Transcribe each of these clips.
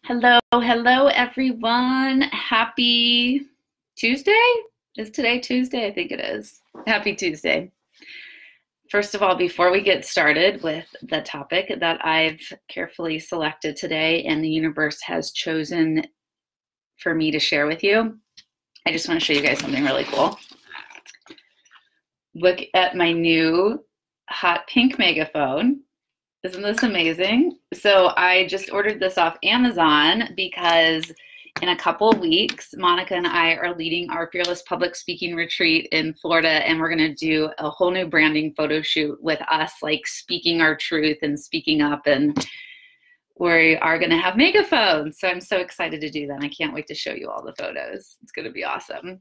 Hello, everyone. Happy Tuesday? Is today Tuesday? I think it is. Happy Tuesday. First of all, before we get started with the topic that I've carefully selected today and the universe has chosen for me to share with you, I just want to show you guys something really cool. Look at my new hot pink megaphone. Isn't this amazing? So I just ordered this off Amazon because in a couple of weeks, Monica and I are leading our Fearless Public Speaking Retreat in Florida, and we're going to do a whole new branding photo shoot with us, like speaking our truth and speaking up, and we are going to have megaphones. So I'm so excited to do that. I can't wait to show you all the photos. It's going to be awesome.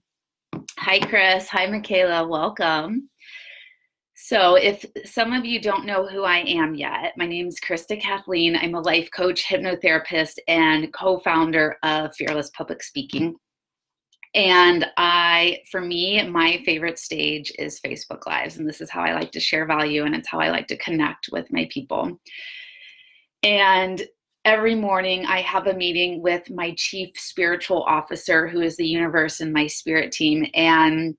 Hi, Chris. Hi, Michaela. Welcome. So if some of you don't know who I am yet, my name is Krista Kathleen. I'm a life coach, hypnotherapist, and co-founder of Fearless Public Speaking. And for me, my favorite stage is Facebook Lives. And this is how I like to share value, and it's how I like to connect with my people. And every morning I have a meeting with my chief spiritual officer, who is the universe and my spirit team. And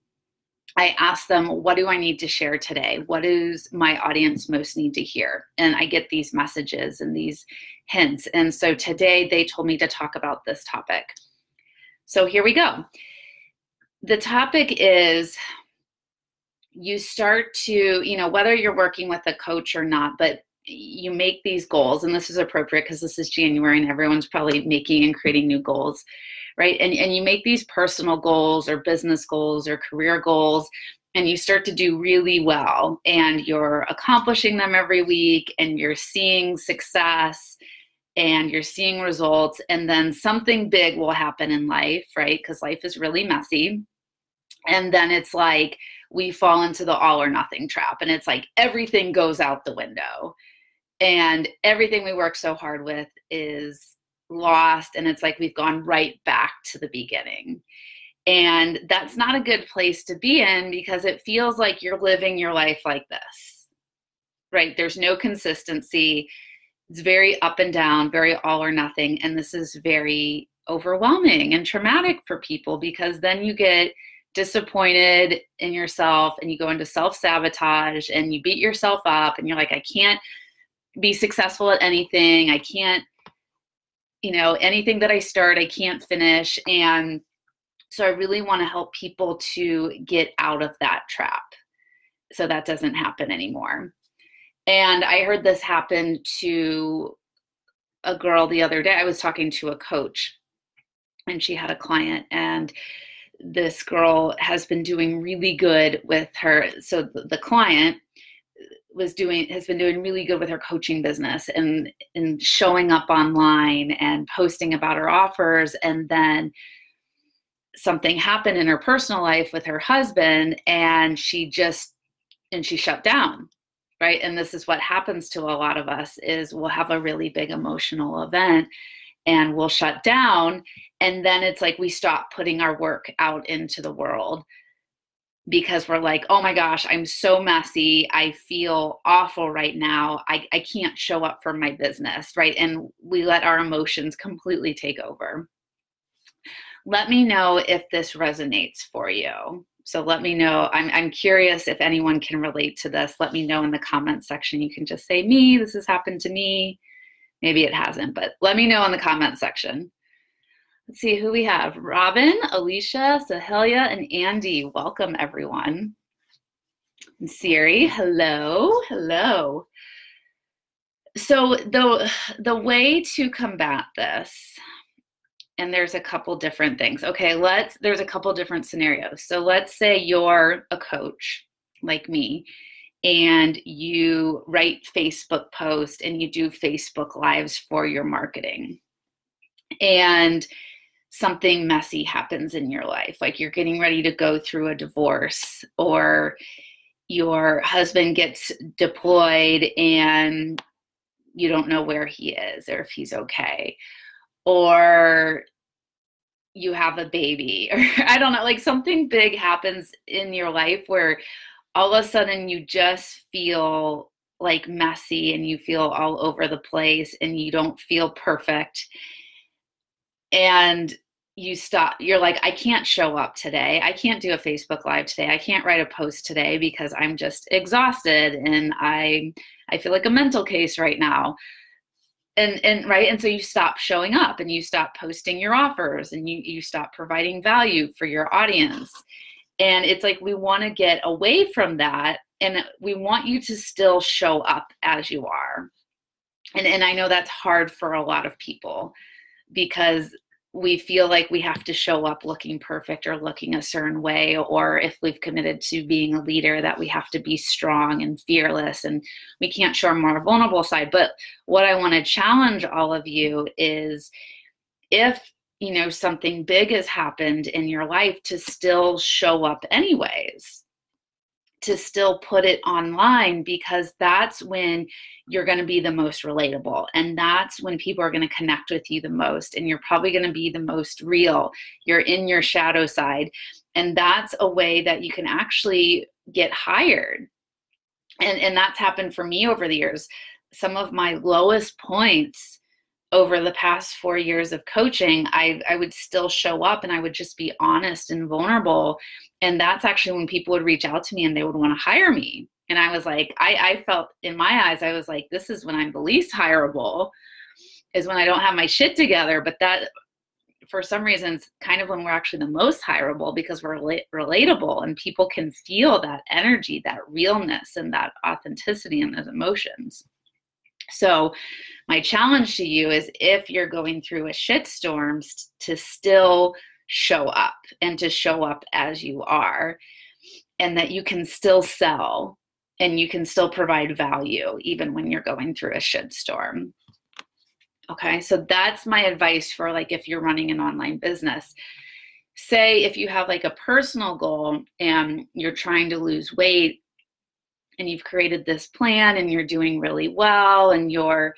I ask them, what do I need to share today? What does my audience most need to hear? And I get these messages and these hints. And so today they told me to talk about this topic. So here we go. The topic is, you start to, whether you're working with a coach or not, but you make these goals, and this is appropriate because this is January and everyone's probably making and creating new goals, right? And you make these personal goals or business goals or career goals, and you start to do really well, and you're accomplishing them every week, and you're seeing success, and you're seeing results, and then something big will happen in life, right? Because life is really messy. And then it's like we fall into the all or nothing trap, and it's like everything goes out the window. And everything we work so hard with is lost, and it's like we've gone right back to the beginning. And that's not a good place to be in, because it feels like you're living your life like this, right? There's no consistency. It's very up and down, very all or nothing. And this is very overwhelming and traumatic for people, because then you get disappointed in yourself and you go into self-sabotage and you beat yourself up, and you're like, I can't be successful at anything. I can't, anything that I start, I can't finish. And so I really want to help people to get out of that trap so that doesn't happen anymore. And I heard this happen to a girl the other day. I was talking to a coach, and she had a client, and this girl has been doing really good with her. So the client has been doing really good with her coaching business and showing up online and posting about her offers. And then something happened in her personal life with her husband, and she shut down, right? And this is what happens to a lot of us, is we'll have a really big emotional event and we'll shut down. And then it's like we stop putting our work out into the world, because we're like, oh my gosh, I'm so messy. I feel awful right now. I can't show up for my business, right? And we let our emotions completely take over. Let me know if this resonates for you. So let me know. I'm curious if anyone can relate to this. Let me know in the comments section. You can just say, me, this has happened to me. Maybe it hasn't, but let me know in the comment section. Let's see who we have. Robin, Alicia, Sahelia, and Andy. Welcome, everyone. And Siri, hello, hello. So the way to combat this, and there's a couple different things. Okay, there's a couple different scenarios. So let's say you're a coach like me, and you write Facebook posts and you do Facebook Lives for your marketing. And something messy happens in your life, like you're getting ready to go through a divorce, or your husband gets deployed and you don't know where he is or if he's okay, or you have a baby, or I don't know, like something big happens in your life where all of a sudden you just feel like messy and you feel all over the place and you don't feel perfect. and you're like, I can't show up today. I can't do a Facebook Live today. I can't write a post today because I'm just exhausted and I feel like a mental case right now. And right. And so you stop showing up and you stop posting your offers and you stop providing value for your audience. And it's like, we want to get away from that. And we want you to still show up as you are. And I know that's hard for a lot of people because we feel like we have to show up looking perfect or looking a certain way, or if we've committed to being a leader, that we have to be strong and fearless and we can't show our more vulnerable side. But what I want to challenge all of you is, if something big has happened in your life, to still show up anyways, to still put it online, because that's when you're going to be the most relatable. And that's when people are going to connect with you the most. And you're probably going to be the most real. You're in your shadow side. And that's a way that you can actually get hired. And that's happened for me over the years. Some of my lowest points over the past 4 years of coaching, I would still show up and I would just be honest and vulnerable. And that's actually when people would reach out to me and they would want to hire me. And I was like, I felt in my eyes, I was like, this is when I'm the least hireable, is when I don't have my shit together. But that, for some reasons, kind of when we're actually the most hireable, because we're relatable and people can feel that energy, that realness and that authenticity and those emotions. So my challenge to you is, if you're going through a shitstorm, to still show up and to show up as you are, and that you can still sell and you can still provide value even when you're going through a shitstorm. Okay, so that's my advice for, like, if you're running an online business. Say if you have like a personal goal and you're trying to lose weight and you've created this plan and you're doing really well and you're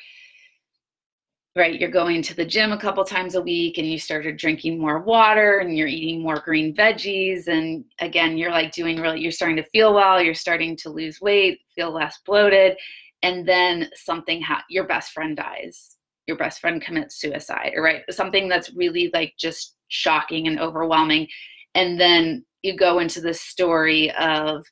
going to the gym a couple times a week and you started drinking more water and you're eating more green veggies. And again, you're like you're starting to feel well, you're starting to lose weight, feel less bloated. And then your best friend dies, your best friend commits suicide, or something that's really like just shocking and overwhelming. And then you go into this story of,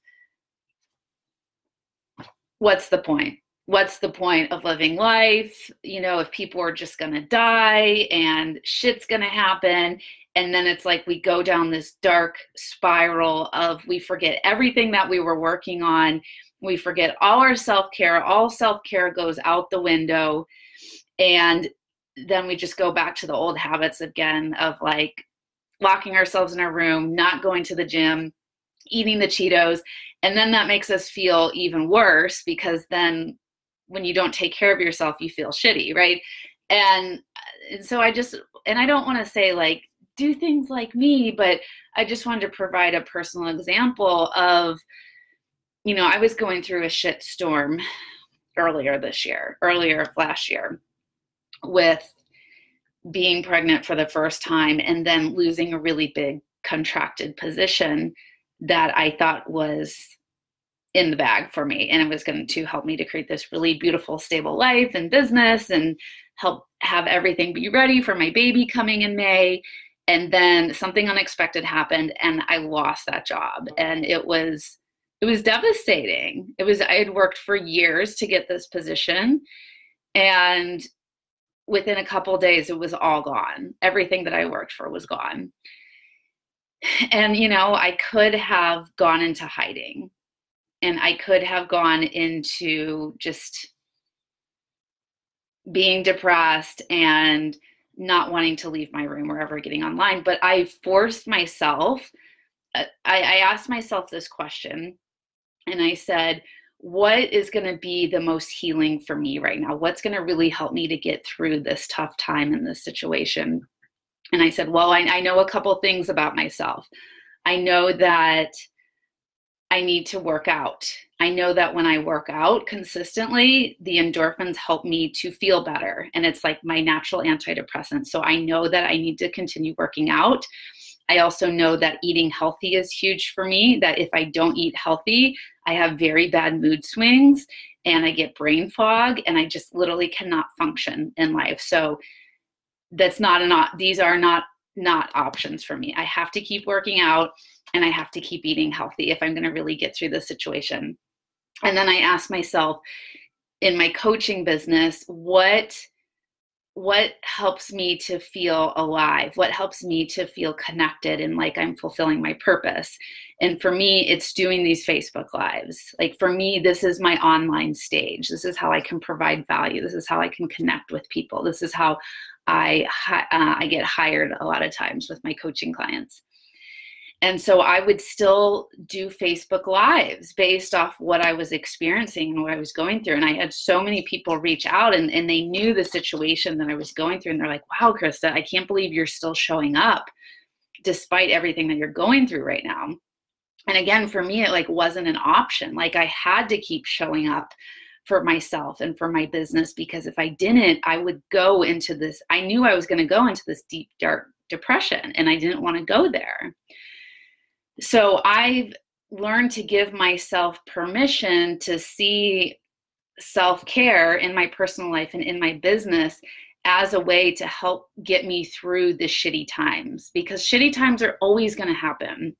what's the point? What's the point of living life? If people are just going to die and shit's going to happen. And then it's like we go down this dark spiral of, we forget everything that we were working on. We forget all our self-care. All self-care goes out the window. And then we just go back to the old habits again of like locking ourselves in our room, not going to the gym, eating the Cheetos. And then that makes us feel even worse, because then when you don't take care of yourself, you feel shitty, right? And so I don't want to say like, do things like me, but I just wanted to provide a personal example of, I was going through a shit storm earlier last year, with being pregnant for the first time and then losing a really big contracted position that I thought was in the bag for me. And it was going to help me to create this really beautiful, stable life and business and help have everything be ready for my baby coming in May. And then something unexpected happened and I lost that job. And it was devastating. I had worked for years to get this position. And within a couple of days, it was all gone. Everything that I worked for was gone. And, I could have gone into hiding. And I could have gone into just being depressed and not wanting to leave my room or ever getting online. But I forced myself, I asked myself this question, and I said, what is going to be the most healing for me right now? What's going to really help me to get through this tough time in this situation? And I said, well, I know a couple things about myself. I know that I need to work out. I know that when I work out consistently, the endorphins help me to feel better. And it's like my natural antidepressant. So I know that I need to continue working out. I also know that eating healthy is huge for me, that if I don't eat healthy, I have very bad mood swings and I get brain fog and I just literally cannot function in life. So these are not options for me. I have to keep working out and I have to keep eating healthy if I'm going to really get through this situation. And then I asked myself in my coaching business, what helps me to feel alive? What helps me to feel connected and like I'm fulfilling my purpose? And for me, it's doing these Facebook Lives. Like for me, this is my online stage. This is how I can provide value. This is how I can connect with people. This is how I get hired a lot of times with my coaching clients. And so I would still do Facebook Lives based off what I was experiencing and what I was going through. And I had so many people reach out and they knew the situation that I was going through. And they're like, wow, Krista, I can't believe you're still showing up despite everything that you're going through right now. And again, for me, it like wasn't an option. Like I had to keep showing up for myself and for my business, because if I didn't, I would go into this, I knew I was going to go into this deep, dark depression, and I didn't want to go there. So I've learned to give myself permission to see self-care in my personal life and in my business as a way to help get me through the shitty times, because shitty times are always going to happen.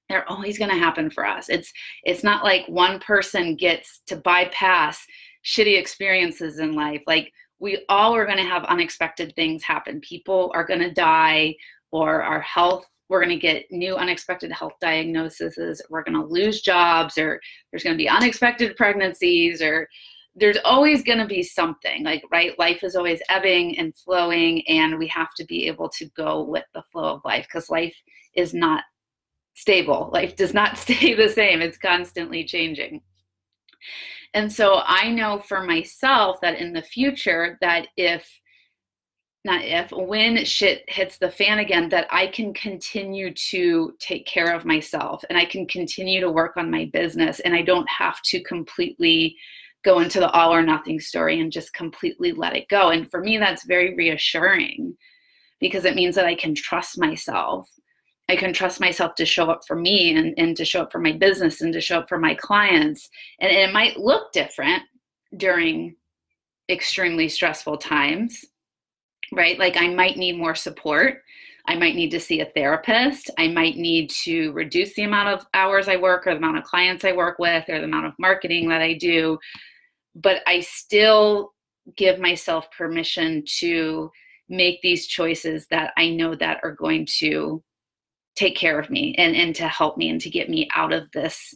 They're always going to happen for us. It's not like one person gets to bypass shitty experiences in life. Like we all are going to have unexpected things happen. People are going to die, or our health, we're going to get new unexpected health diagnoses. We're going to lose jobs, or there's going to be unexpected pregnancies, or there's always going to be something, like, right? Life is always ebbing and flowing, and we have to be able to go with the flow of life, because life is not stable. Life does not stay the same. It's constantly changing. And so I know for myself that in the future, that when shit hits the fan again, that I can continue to take care of myself and I can continue to work on my business, and I don't have to completely go into the all or nothing story and just completely let it go. And for me, that's very reassuring, because it means that I can trust myself. I can trust myself to show up for me and to show up for my business and to show up for my clients. And it might look different during extremely stressful times, right? Like I might need more support. I might need to see a therapist. I might need to reduce the amount of hours I work, or the amount of clients I work with, or the amount of marketing that I do. But I still give myself permission to make these choices that I know that are going to take care of me and to help me and to get me out of this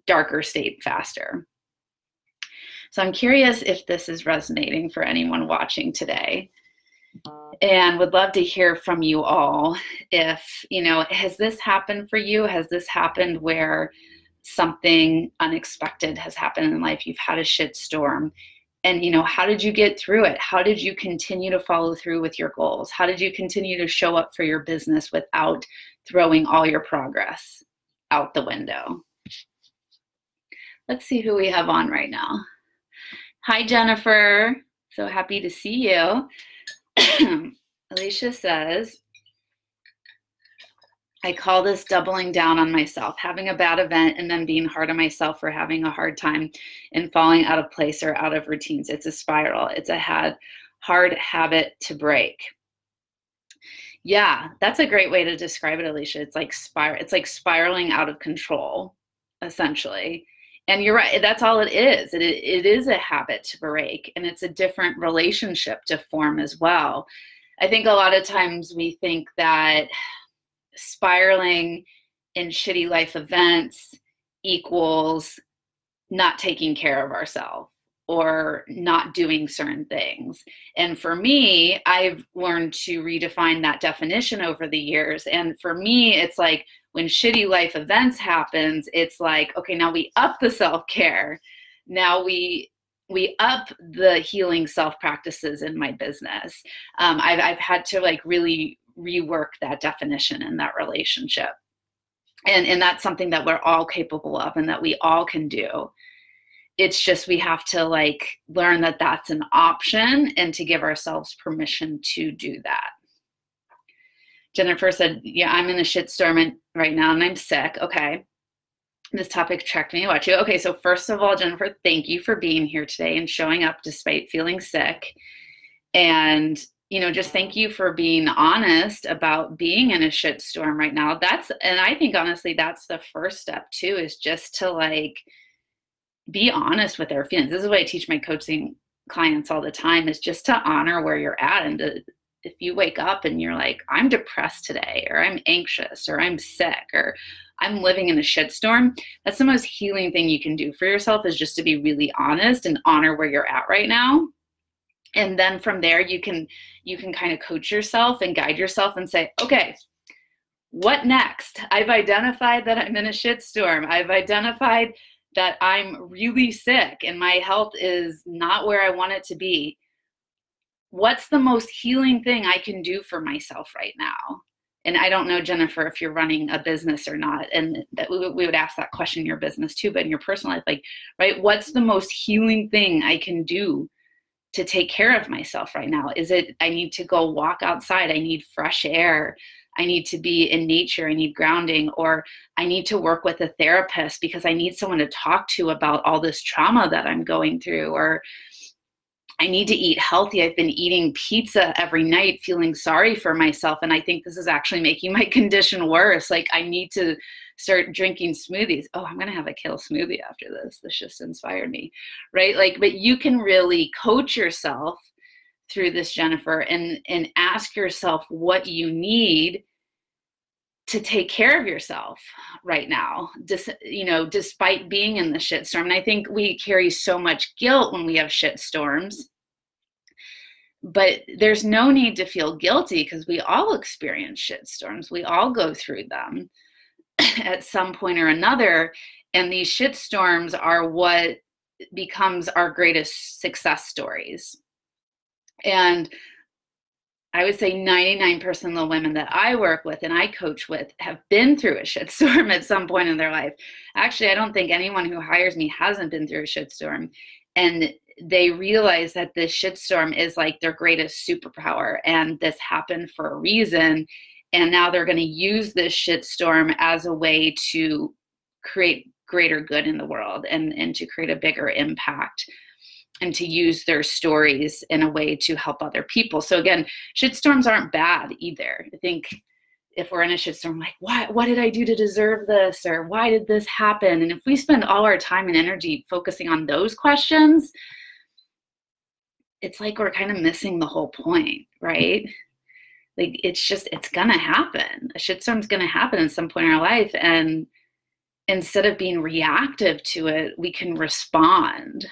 darker state faster. So I'm curious if this is resonating for anyone watching today, and would love to hear from you all. If, has this happened for you? Has this happened where something unexpected has happened in life? You've had a shitstorm, and how did you get through it? How did you continue to follow through with your goals? How did you continue to show up for your business without throwing all your progress out the window? Let's see who we have on right now. Hi, Jennifer. So happy to see you. Alicia says, I call this doubling down on myself, having a bad event and then being hard on myself for having a hard time and falling out of place or out of routines. It's a spiral. It's a hard habit to break. Yeah, that's a great way to describe it, Alicia. It's like spiraling out of control, essentially. And you're right, that's all it is. It is a habit to break, and it's a different relationship to form as well. I think a lot of times we think that spiraling in shitty life events equals not taking care of ourselves or not doing certain things. And for me, I've learned to redefine that definition over the years. And for me, it's like when shitty life events happens, it's like, okay, now we up the self-care. Now we up the healing self practices in my business. I've had to like really rework that definition and that relationship. And that's something that we're all capable of and that we all can do. It's just we have to like learn that that's an option and to give ourselves permission to do that. Jennifer said, yeah, I'm in a shitstorm right now and I'm sick. Okay. This topic checked me. Watch you. Okay. So first of all, Jennifer, thank you for being here today and showing up despite feeling sick. And just thank you for being honest about being in a shitstorm right now. And I think honestly, that's the first step too, is just to like be honest with their feelings. This is what I teach my coaching clients all the time, is just to honor where you're at. And if you wake up and you're like, I'm depressed today, or I'm anxious, or I'm sick, or I'm living in a shitstorm, that's the most healing thing you can do for yourself, is just to be really honest and honor where you're at right now. And then from there, you can kind of coach yourself and guide yourself and say, okay, what next? I've identified that I'm in a shitstorm. I've identified that I'm really sick and my health is not where I want it to be. What's the most healing thing I can do for myself right now? And I don't know, Jennifer, if you're running a business or not, and that we would ask that question in your business too, but in your personal life, like, right, what's the most healing thing I can do to take care of myself right now? Is it, I need to go walk outside, I need fresh air, I need to be in nature, I need grounding, or I need to work with a therapist because I need someone to talk to about all this trauma that I'm going through, or I need to eat healthy. I've been eating pizza every night, feeling sorry for myself, and I think this is actually making my condition worse. Like, I need to start drinking smoothies. Oh, I'm going to have a kale smoothie after this. This just inspired me, right? Like, but you can really coach yourself through this, Jennifer, and ask yourself what you need to take care of yourself right now, despite being in the shitstorm. And I think we carry so much guilt when we have shitstorms, but there's no need to feel guilty, because we all experience shitstorms. We all go through them at some point or another. And these shitstorms are what becomes our greatest success stories. And I would say 99% of the women that I work with and I coach with have been through a shitstorm at some point in their life. Actually, I don't think anyone who hires me hasn't been through a shitstorm. And they realize that this shitstorm is like their greatest superpower, and this happened for a reason. And now they're going to use this shitstorm as a way to create greater good in the world, and to create a bigger impact, and to use their stories in a way to help other people. So again, shitstorms aren't bad either. I think if we're in a shitstorm, like, what did I do to deserve this? Or why did this happen? And if we spend all our time and energy focusing on those questions, it's like we're kind of missing the whole point, right? Like, it's going to happen. A shitstorm's going to happen at some point in our life. And instead of being reactive to it, we can respond.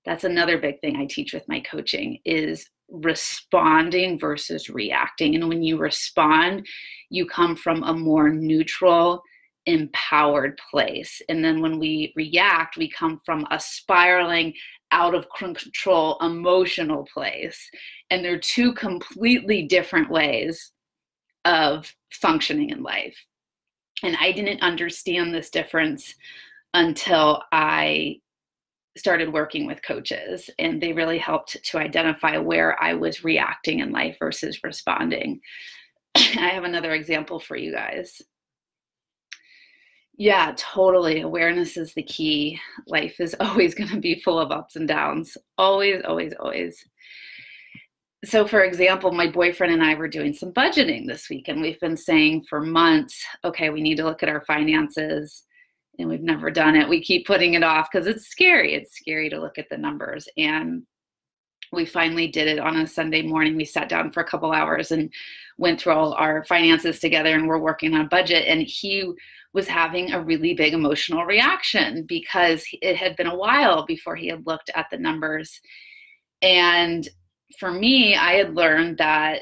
That's another big thing I teach with my coaching, is responding versus reacting. And when you respond, you come from a more neutral, empowered place. And then when we react, we come from a spiraling, out of control, emotional place. And they're two completely different ways of functioning in life. And I didn't understand this difference until I started working with coaches, and they really helped to identify where I was reacting in life versus responding. I have another example for you guys. Yeah, totally. Awareness is the key. Life is always going to be full of ups and downs. Always, always, always. So for example, my boyfriend and I were doing some budgeting this week, and we've been saying for months, okay, we need to look at our finances. And we've never done it. We keep putting it off because it's scary. It's scary to look at the numbers. And we finally did it on a Sunday morning. We sat down for a couple hours and went through all our finances together, and we're working on a budget. And he was having a really big emotional reaction because it had been a while before he had looked at the numbers. And for me, I had learned that,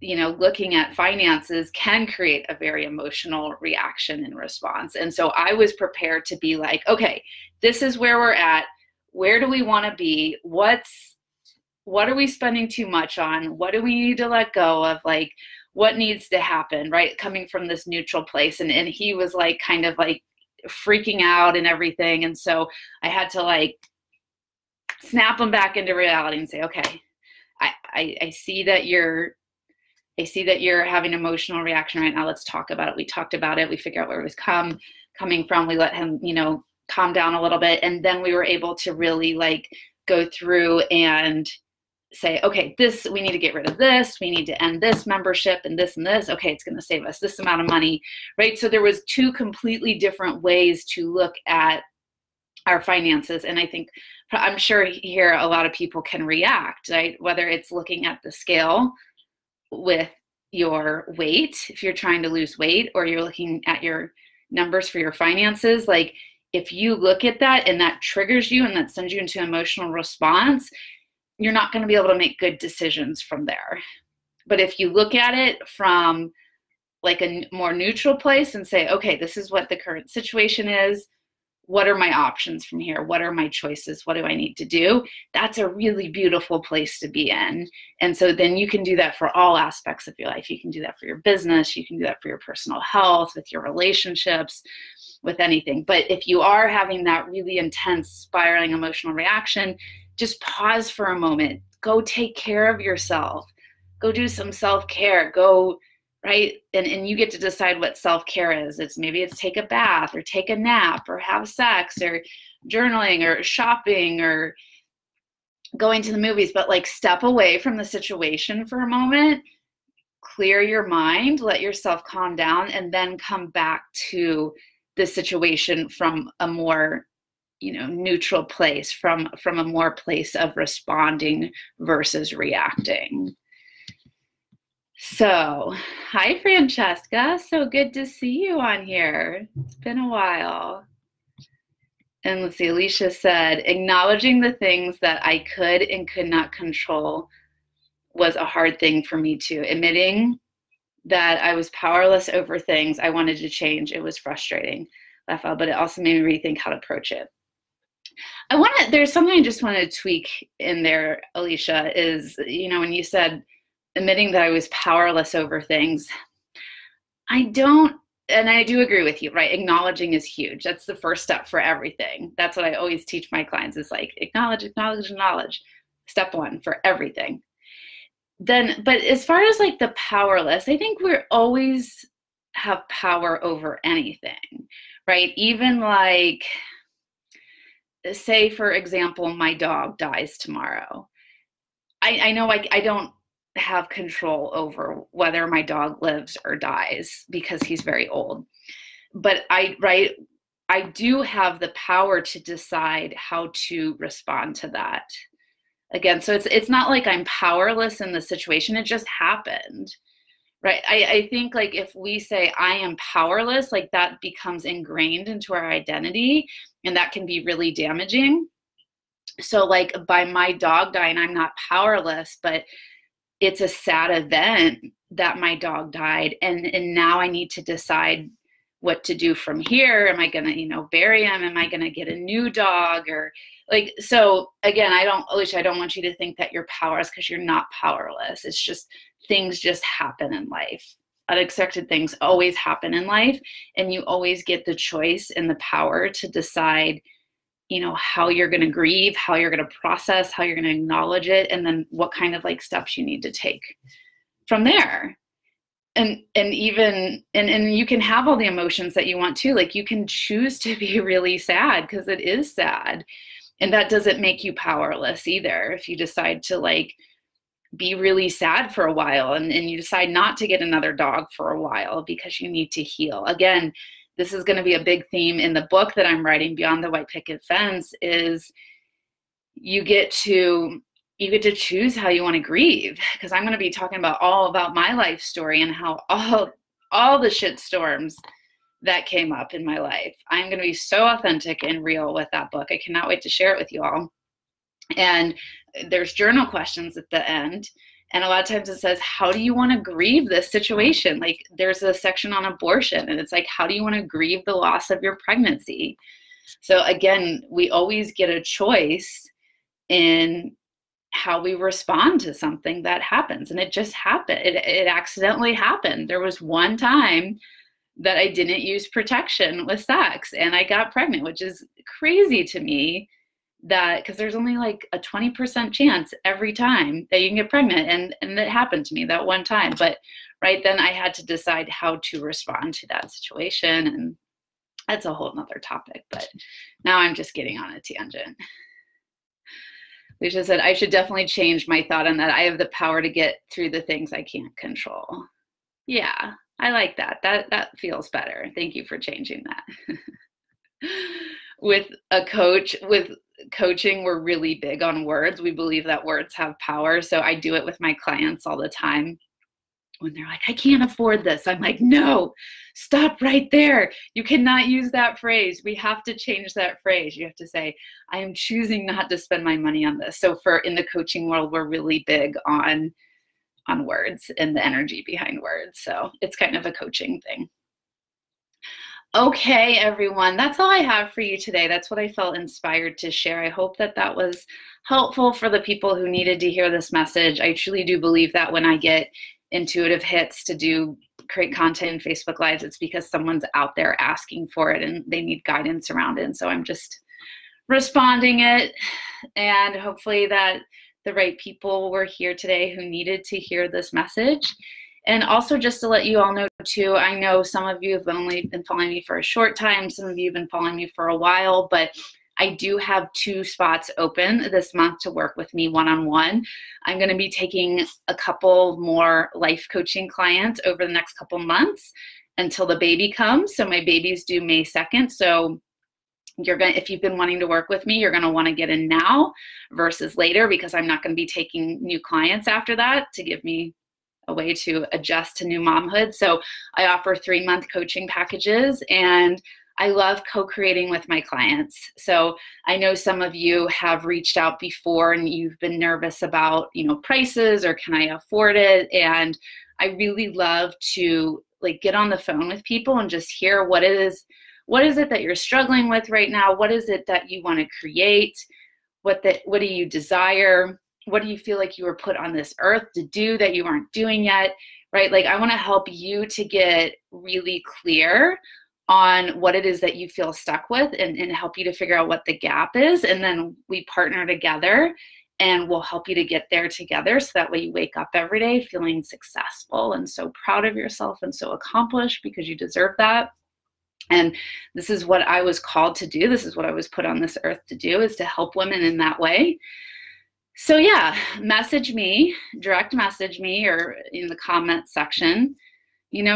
looking at finances can create a very emotional reaction and response. And so I was prepared to be like, okay, this is where we're at. Where do we want to be? What are we spending too much on? What do we need to let go of? Like, what needs to happen, right? Coming from this neutral place. And he was like, kind of like freaking out and everything. And so I had to like snap him back into reality and say, okay, I see that you're having an emotional reaction right now. Let's talk about it. We talked about it. We figured out where it was coming from. We let him, calm down a little bit. And then we were able to really like go through and say, okay, this, we need to get rid of this, we need to end this membership and this and this. Okay, it's going to save us this amount of money, right? So there was two completely different ways to look at our finances. And I think, I'm sure here a lot of people can react, right? Whether it's looking at the scale with your weight, if you're trying to lose weight, or you're looking at your numbers for your finances, like if you look at that and that triggers you and that sends you into emotional response, you're not going to be able to make good decisions from there. But if you look at it from like a more neutral place and say, okay, this is what the current situation is. What are my options from here? What are my choices? What do I need to do? That's a really beautiful place to be in. And so then you can do that for all aspects of your life. You can do that for your business. You can do that for your personal health, with your relationships, with anything. But if you are having that really intense spiraling emotional reaction, just pause for a moment. Go take care of yourself. Go do some self-care. Go, right? And you get to decide what self-care is. Maybe it's take a bath or take a nap or have sex or journaling or shopping or going to the movies, but like step away from the situation for a moment, clear your mind, let yourself calm down, and then come back to the situation from a more neutral place, from a more place of responding versus reacting. So, hi, Francesca. So good to see you on here. It's been a while. And let's see, Alicia said, acknowledging the things that I could and could not control was a hard thing for me too. Admitting that I was powerless over things I wanted to change. It was frustrating, but it also made me rethink how to approach it. There's something I just want to tweak in there, Alicia, is, when you said admitting that I was powerless over things, and I do agree with you, right? Acknowledging is huge. That's the first step for everything. That's what I always teach my clients is like, acknowledge. Step one for everything. But as far as like the powerless, I think we're always have power over anything, right? Even like, say, for example, my dog dies tomorrow. I know I don't have control over whether my dog lives or dies because he's very old. But I do have the power to decide how to respond to that. Again, so it's not like I'm powerless in the situation. It just happened. Right. I think like if we say I am powerless, like that becomes ingrained into our identity, and that can be really damaging. So like by my dog dying, I'm not powerless, but it's a sad event that my dog died. And now I need to decide what to do from here. Am I going to, bury him? Am I going to get a new dog? Or like, so again, Alicia, I don't want you to think that you're powerless, because you're not powerless. It's just, things just happen in life. Unexpected things always happen in life. And you always get the choice and the power to decide, how you're going to grieve, how you're going to process, how you're going to acknowledge it, and then what kind of like steps you need to take from there. And you can have all the emotions that you want to, like you can choose to be really sad because it is sad. And that doesn't make you powerless either. If you decide to like be really sad for a while and you decide not to get another dog for a while because you need to heal. Again, this is going to be a big theme in the book that I'm writing, Beyond the White Picket Fence, is you get to choose how you want to grieve, because I'm going to be talking all about my life story and how all the shit storms that came up in my life. I'm going to be so authentic and real with that book. I cannot wait to share it with you all. And there's journal questions at the end. And a lot of times it says, how do you want to grieve this situation? Like there's a section on abortion, and it's like, how do you want to grieve the loss of your pregnancy? So again, we always get a choice in how we respond to something that happens. And it just happened. It accidentally happened. There was one time that I didn't use protection with sex and I got pregnant, which is crazy to me, that because there's only like a 20% chance every time that you can get pregnant. And that happened to me that one time. But right then I had to decide how to respond to that situation. And that's a whole nother topic, but now I'm just getting on a tangent. Alicia said, I should definitely change my thought on that. I have the power to get through the things I can't control. Yeah, I like that. That feels better. Thank you for changing that. With coaching, we're really big on words. We believe that words have power. So I do it with my clients all the time. When they're like, I can't afford this, I'm like, no, stop right there. You cannot use that phrase. We have to change that phrase. You have to say, I am choosing not to spend my money on this. So in the coaching world, we're really big on words and the energy behind words. So it's kind of a coaching thing. Okay, everyone, that's all I have for you today. That's what I felt inspired to share. I hope that was helpful for the people who needed to hear this message. I truly do believe that when I get intuitive hits to create content in Facebook Lives, it's because someone's out there asking for it and they need guidance around it. And so I'm just responding it, and hopefully that the right people were here today who needed to hear this message. And also, just to let you all know too, I know some of you have only been following me for a short time, some of you have been following me for a while, but I do have 2 spots open this month to work with me one-on-one. I'm going to be taking a couple more life coaching clients over the next couple months until the baby comes. So my baby's due May 2nd. So if you've been wanting to work with me, you're going to want to get in now versus later, because I'm not going to be taking new clients after that to give me a way to adjust to new momhood. So I offer 3-month coaching packages, and I love co-creating with my clients. So I know some of you have reached out before and you've been nervous about, prices or can I afford it? And I really love to get on the phone with people and just hear what is it that you're struggling with right now? What is it that you want to create? What do you desire? What do you feel like you were put on this earth to do that you aren't doing yet, right? I want to help you to get really clear on what it is that you feel stuck with and help you to figure out what the gap is. And then we partner together and we'll help you to get there together. So that way you wake up every day feeling successful and so proud of yourself and so accomplished, because you deserve that. And this is what I was called to do. This is what I was put on this earth to do, is to help women in that way. So yeah, direct message me, or in the comment section,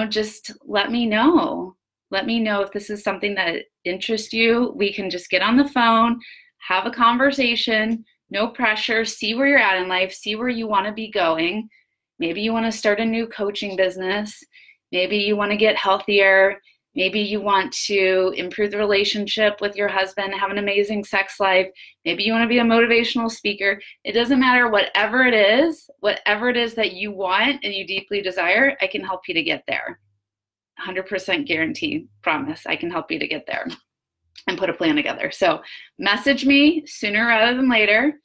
just let me know. Let me know if this is something that interests you. We can just get on the phone, have a conversation, no pressure, see where you're at in life, see where you want to be going. Maybe you want to start a new coaching business. Maybe you want to get healthier. Maybe you want to improve the relationship with your husband, have an amazing sex life. Maybe you want to be a motivational speaker. It doesn't matter, whatever it is that you want and you deeply desire, I can help you to get there. 100% guarantee, promise, I can help you to get there and put a plan together. So message me sooner rather than later,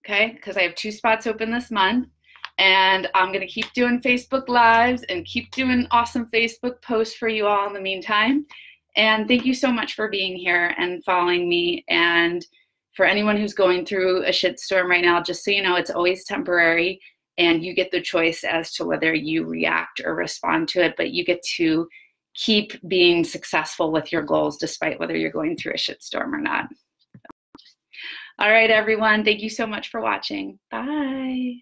okay? Because I have 2 spots open this month. And I'm going to keep doing Facebook Lives and keep doing awesome Facebook posts for you all in the meantime. And thank you so much for being here and following me. And for anyone who's going through a shitstorm right now, just so you know, it's always temporary. And you get the choice as to whether you react or respond to it. But you get to keep being successful with your goals despite whether you're going through a shitstorm or not. All right, everyone. Thank you so much for watching. Bye.